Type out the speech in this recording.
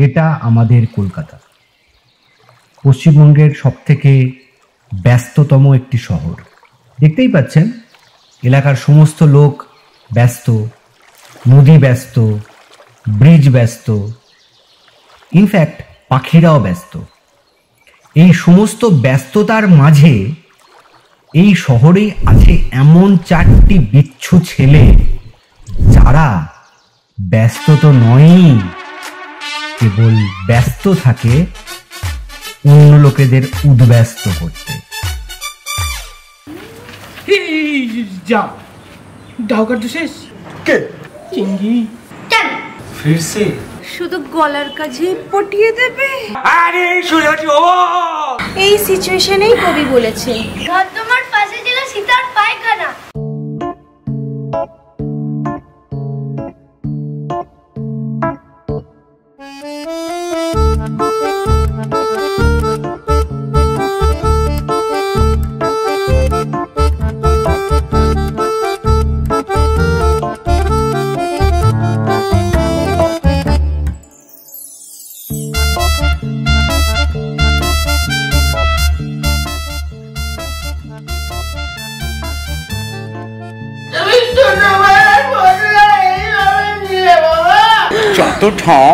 এটা আমাদের কলকাতা, পশ্চিমবঙ্গের সবথেকে ব্যস্ততম একটি শহর। দেখতেই পাচ্ছেন এলাকার সমস্ত লোক ব্যস্ত, নদী ব্যস্ত, ব্রিজ ব্যস্ত, ইনফ্যাক্ট পাখিরাও ব্যস্ত। এই সমস্ত ব্যস্ততার মাঝে এই শহরে আছে এমন 4টি বিচ্ছু ছেলে যারা ব্যস্ত তো নয়ই, কেবল ব্যস্ত থাকে অন্য লোকেদের উদ্ব্যস্ত করতে। যাও ডাউকার তো শেষ। কে? চিঙ্গি। কেন ফির সে শুধু গলার কাছে পটিয়ে দেবে? আরে শুনেছি ও এই সিচুয়েশনেই কবি বলেছে, ঘর তোমার পাশে ছিল সীতার পায়খানা। যত ঠাও